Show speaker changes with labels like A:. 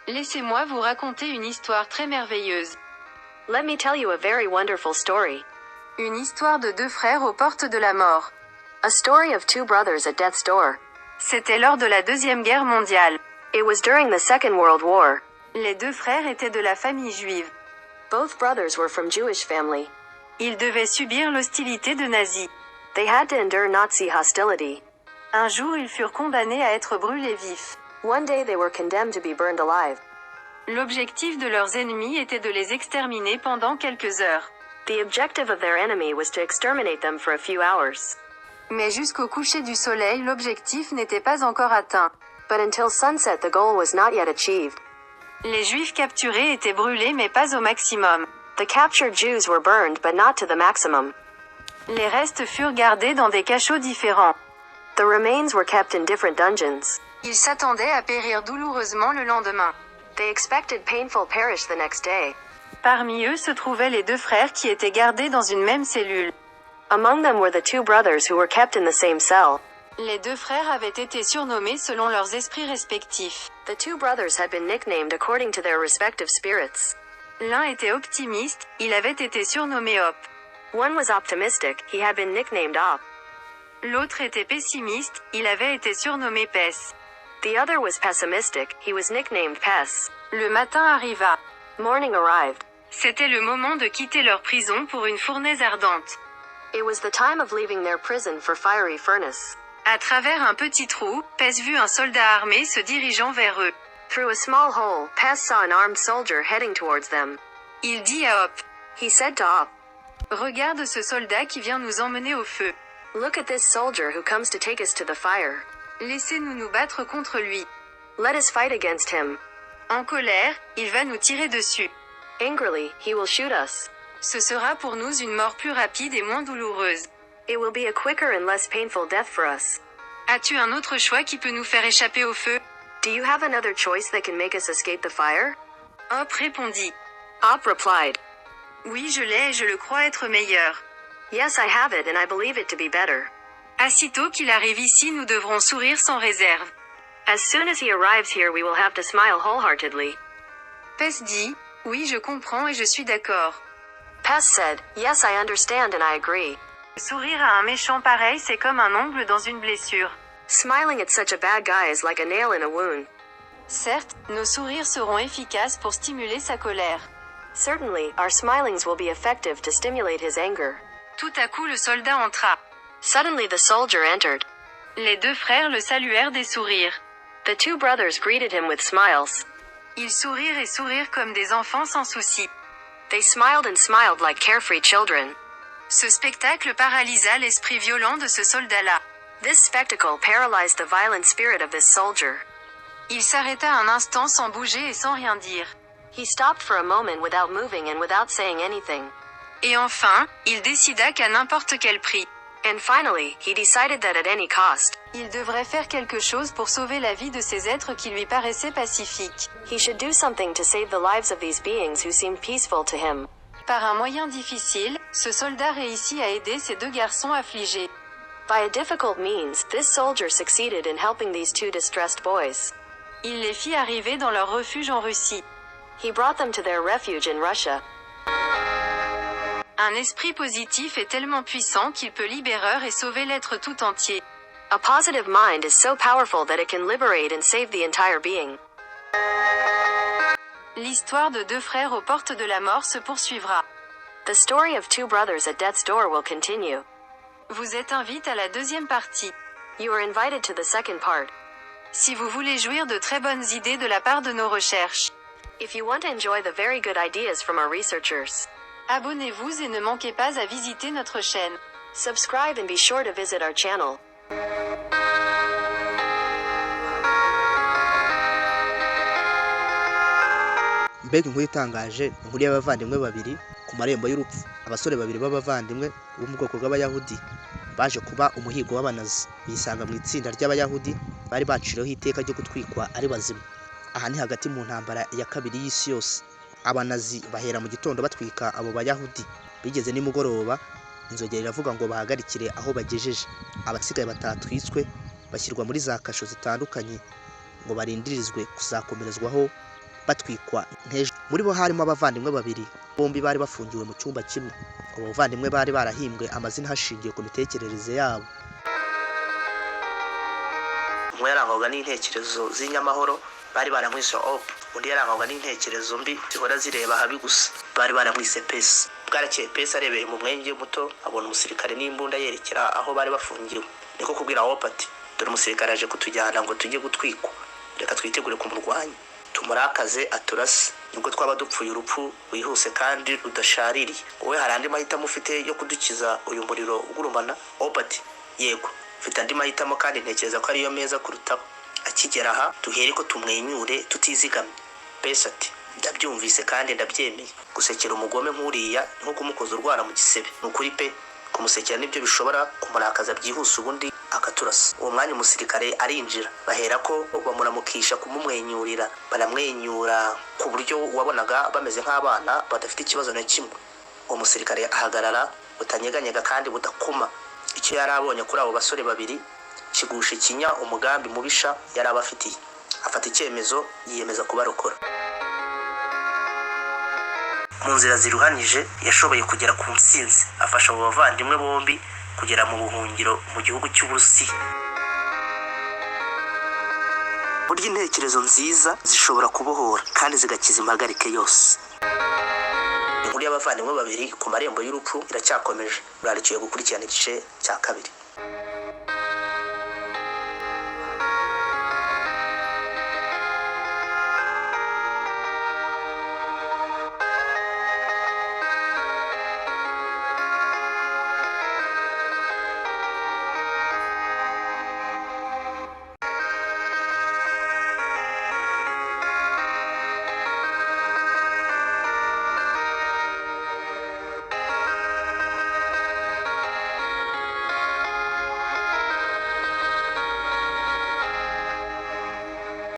A: Laissez-moi vous raconter une histoire très merveilleuse.
B: Let me tell you a very wonderful story.
A: Une histoire de deux frères aux portes de la mort.
B: A story of two brothers at death's door.
A: C'était lors de la Deuxième Guerre mondiale.
B: It was during the Second World War.
A: Les deux frères étaient de la famille juive.
B: Both brothers were from Jewish family.
A: Ils devaient subir l'hostilité de nazis.
B: They had to endure Nazi hostility.
A: Un jour, ils furent condamnés à être brûlés vifs.
B: One day they were condemned to be burned alive.
A: L'objectif de leurs ennemis était de les exterminer pendant quelques heures.
B: The objective of their enemy was to exterminate them for a few hours.
A: Mais jusqu'au coucher du soleil, l'objectif n'était pas encore atteint.
B: But until sunset the goal was not yet achieved.
A: Les Juifs capturés étaient brûlés mais pas au maximum.
B: The captured Jews were burned but not to the maximum.
A: Les restes furent gardés dans des cachots différents.
B: The remains were kept in different dungeons.
A: Ils s'attendaient à périr douloureusement le lendemain.
B: They expected painful perish the next day.
A: Parmi eux se trouvaient les deux frères qui étaient gardés dans une même cellule.
B: Among them were the two brothers who were kept in the same cell.
A: Les deux frères avaient été surnommés selon leurs esprits respectifs.
B: The two brothers had been nicknamed according to their respective spirits.
A: L'un était optimiste, il avait été surnommé Hop.
B: One was optimistic, he had been nicknamed Op.
A: L'autre était pessimiste, il avait été surnommé Pes.
B: The other was pessimistic, he was nicknamed Pes.
A: Le matin arriva.
B: Morning arrived.
A: C'était le moment de quitter leur prison pour une fournaise ardente.
B: It was the time of leaving their prison for fiery furnace.
A: À travers un petit trou, Pes vit un soldat armé se dirigeant vers eux.
B: Through a small hole, Pes saw an armed soldier heading towards them.
A: Il dit à Hop.
B: He said to Op,
A: Regarde ce soldat qui vient nous emmener au feu.
B: Look at this soldier who comes to take us to the fire.
A: Laissez-nous nous battre contre lui.
B: Let us fight against him.
A: En colère, il va nous tirer dessus.
B: Angrily, he will shoot us.
A: Ce sera pour nous une mort plus rapide et moins douloureuse.
B: It will be a quicker and less painful death for us.
A: As-tu un autre choix qui peut nous faire échapper au feu?
B: Do you have another choice that can make us escape the fire?
A: Hop répondit.
B: Op replied,
A: Oui, je l'ai et je le crois être meilleur.
B: Yes, I have it and I believe it to be better.
A: Aussitôt qu'il arrive ici, nous devrons sourire sans réserve.
B: As soon as he arrives here we will have to smile wholeheartedly.
A: Pes dit, oui, je comprends et je suis d'accord.
B: Pes said, Yes, I understand and I agree.
A: Sourire à un méchant pareil, c'est comme un ongle dans une blessure.
B: Smiling at such a bad guy is like a nail in a wound.
A: Certes, nos sourires seront efficaces pour stimuler sa colère.
B: Certainly, our smilings will be effective to stimulate his anger.
A: Tout à coup le soldat entra.
B: Suddenly the soldier entered.
A: Les deux frères le saluèrent des sourires.
B: The two brothers greeted him with smiles.
A: Ils sourirent et sourirent comme des enfants sans souci.
B: They smiled and smiled like carefree children.
A: Ce spectacle paralysa l'esprit violent de ce soldat-là.
B: This spectacle paralyzed the violent spirit of this soldier.
A: Il s'arrêta un instant sans bouger et sans rien dire.
B: He stopped for a moment without moving and without saying anything.
A: Et enfin, il décida qu'à n'importe quel prix,
B: And finally, he decided that at any cost,
A: il devrait faire quelque chose pour sauver la vie de ces êtres qui lui paraissaient pacifiques.
B: he should do something to save the lives of these beings who seemed peaceful to him.
A: Par un moyen difficile, ce soldat réussit à aider ces deux garçons affligés.
B: By a difficult means, this soldier succeeded in helping these two distressed boys.
A: Il les fit arriver dans leur refuge en Russie.
B: He brought them to their refuge in Russia.
A: Un esprit positif est tellement puissant qu'il peut libérer et sauver l'être tout entier.
B: A positive mind is so powerful that it can liberate and save the entire being.
A: L'histoire de deux frères aux portes de la mort se poursuivra.
B: The story of two brothers at death's door will continue.
A: Vous êtes invité à la deuxième partie.
B: You are invited to the second part.
A: Si vous voulez jouir de très bonnes idées de la part de nos recherches,
B: If you want to enjoy the very good ideas from our researchers,
A: abonnez-vous et ne manquez pas à visiter notre chaîne.
B: subscribe and be sure to visit our channel.
C: Mbega inkuru itangaje, inkuru y'abavandimwe babiri ku marembo y'urupfu. Abasore babiri b'abavandimwe bo mu bwoko bw'abayahudi baje kuba umuhigo w'abanazi, bisanga mu itsinda ry'abayahudi bari baciriweho iteka ryo gutwikwa ari bazima. Aha ni hagati mu ntambara ya kabiri y'isi yose. Abanazi bahera mu gitondo batwika abo bayahudi. Bigeze nimugoroba, inzogera iravuga ngo bahagarikire aho bagejeje. Abasigaye batatwitswe bashyirwa muri za kasho zitandukanye ngo barindiririzwe kuzakomerezwaho batwikwa nk'ejo. Muri bo harimo abavandimwe babiri, bombi bari bafungiwe mu cyumba kimwe. Abo bavandimwe bari barahimbwe amazina hashingiwe ku mitekerereze yabo. Umwe yarangwaga n'intekerezo z'inyamahoro, bari baramwise Hope. Undi yarangwaga n'intekerezo mbi zihora zireba habi gusa, bari baramwise Pesi. Bwarakeye Pesi arebeye mu mwenge muto abona umusirikare n'imbunda yerekera aho bari bafungiwe. Niko kubwira Hope ati, dore umusirikare aje kutujyana ngo tujye gutwikwa, reka twitegure kumurwanya, tumurakaze aturase, nubwo twaba dupfuye urupfu wihuse kandi rudashaririye. Wowe hari andi mahitamo ufite yo kudukiza uyu muriro ugurumana? Hope ati, yego, mfite andi mahitamo kandi ntekereza ko ariyo meza kurutaho. Akigera aha duhere ko tumwenyure tutizigamye. Pesi ati, ndabyumvise kandi ndabyemeye. Gusekera umugome nk'uriya nko kumukoza urwara mu gisebe. Nukuri pe, kumusekera nibyo bishobora kumurakaza byihuse ubundi akaturasa. Uwo mwanya umusirikare arinjira, bahera ko bamuramukisha kumumwenyurira. Baramwenyura ku buryo wabonaga bameze nk'abana badafite ikibazo na kimwe. Uwo musirikare ahagarara butanyeganyega kandi budakuma. Icyo yari abonye kuri abo basore babiri kigusha ikinya umugambi mubisha yari abafitiye. Afata icyemezo, yiyemeza kubarokora. Mu nzira ziruhanije yashoboye kugera ku ntsinzi, afasha abo bavandimwe bombi kugera mu buhungiro mu gihugu cy'Uburusiya. Burya intekerezo nziza zishobora kubohora kandi zigakiza impagarike yose. Inkuru y'abavandimwe babiri ku marembo y'urupfu iracyakomeje. Urarikiye gukurikirana igice cya kabiri.